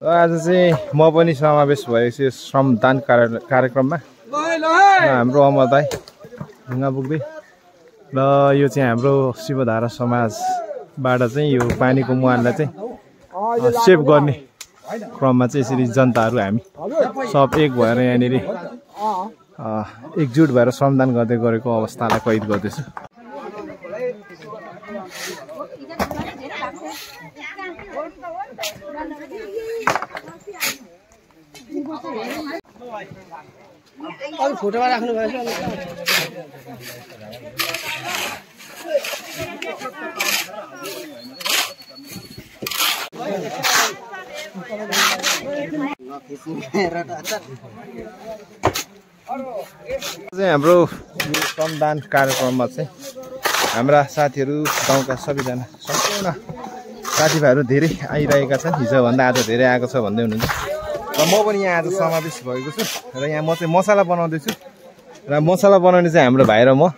आज चाहिँ म पनि समावेश भएको छु श्रमदान कार्यक्रममा। हाम्रो अमर दाइ ढुङ्गा पुग्दै र यो चाहिँ हाम्रो शिवधारा समाजबाट चाहिँ यो पानीको मुहानलाई चाहिँ सेभ गर्ने क्रममा चाहिँ यसरी जनताहरू हामी सब एक भएर यहाँनिर एकजुट भएर श्रमदान गर्दै गरेको अवस्थालाई कैद गर्दैछु। फोटोमा राख्नु भएको हाम्रो श्रमदान कार्यक्रममा चाहिँ हाम्रा साथीहरू गाउँका सबैजना सम्पूर्ण साथीभाइहरू धेरै आइरहेका छन्। हिजोभन्दा आज धेरै आएको छ भन्दै हुनुहुन्छ र म पनि यहाँ आज समावेश भएको छु र यहाँ म चाहिँ मसला बनाउँदैछु र मसला बनाउने चाहिँ हाम्रो भाइ र म।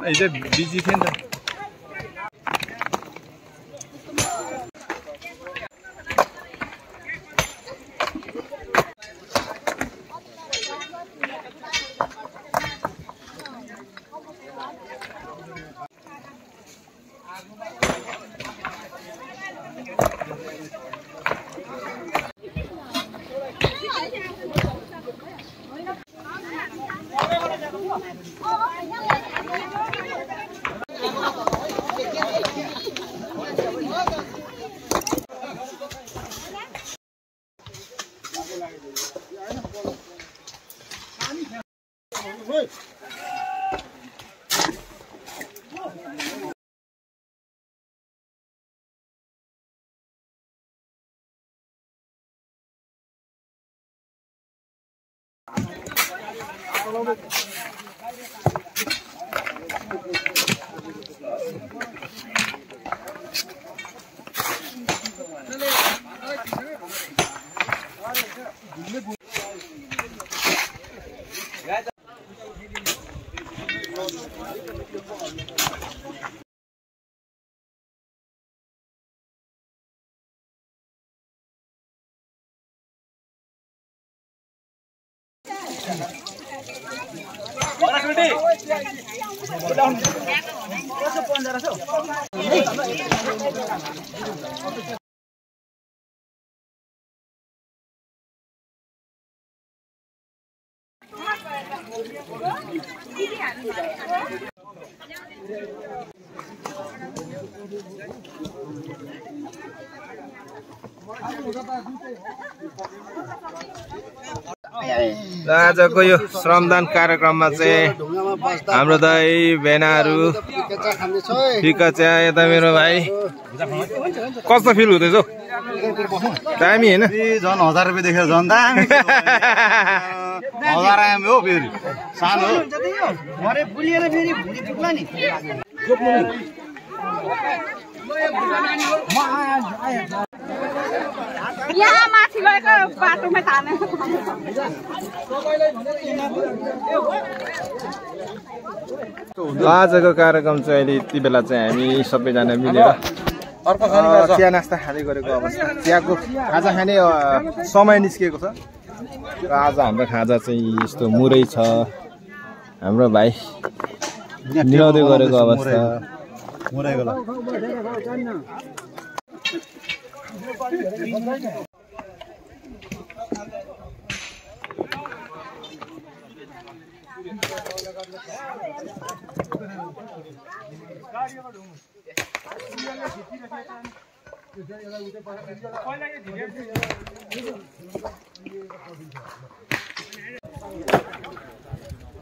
हिजो बिजी थिएँ नि त। आजको यो श्रमदान कार्यक्रममा चाहिँ हाम्रो दाइ बेनाहरू फिका चिया यता मेरो भाइ कस्तो फिल हुँदैछ हौ? दामी हैन? झन् 1000 रुपैयाँ देखेर झन् दामी 1000 आएम हो फेरि सानो भरे बुलिएर फेरि भुली पुग्ला नि। यहाँ माथि गएको बाटोमा ताने आजको कार्यक्रम चाहिँ अहिले यति बेला चाहिँ हामी सबैजना मिलेर चिया नास्ता खाँदै गरेको अवस्था। चियाको खाजा खाने समय निस्किएको छ र आज हाम्रो खाजा चाहिँ यस्तो मुरै छ। हाम्रो भाइ निलाउँदै गरेको अवस्था। मराइगयो ल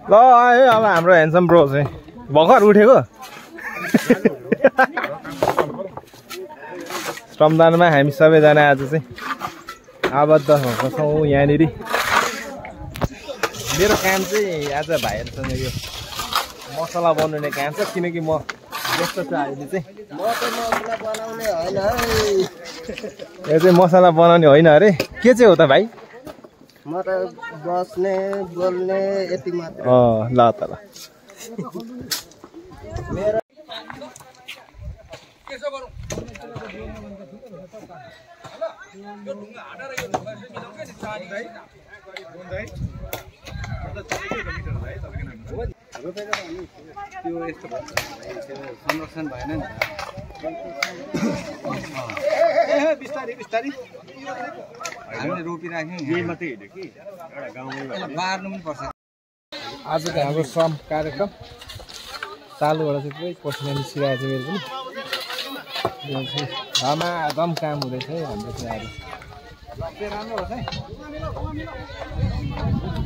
ल आयो अब हाम्रो ह्यान्डसम ब्रो चाहिँ भर्खर उठेको श्रमदानमा हामी सबैजना आज चाहिँ आबद्ध भएको छौँ यहाँनिर। मेरो काम चाहिँ आज भाइहरूसँग यो मसला बनाउने काम छ किनकि म व्यस्त छु अहिले चाहिँ। यो चाहिँ मसला बनाउने होइन अरे के चाहिँ हो त भाइ? म त बस्ने बोल्ने यति मात्र। ल त ल संरक्षण भएन नि बिस्तारै बिस्तारै हामीले रोकिराख्यौँ यही मात्रै हिँड्यो कि एउटा गाउँमा बार्नु पनि पर्छ। आजको हाम्रो श्रम कार्यक्रम चालुबाट चाहिँ पुरै पसिना निस्किरहेको छ मेरो पनि। धमाधम काम हुँदैछ है हाम्रो चाहिँ आज। राम्रो होस् है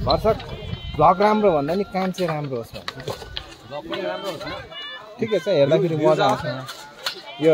भर्सक भ्लग राम्रो भन्दा नि काम चाहिँ राम्रो होस् भन्छ। ठिकै छ हेर्दाखेरि मजा आउँछ यो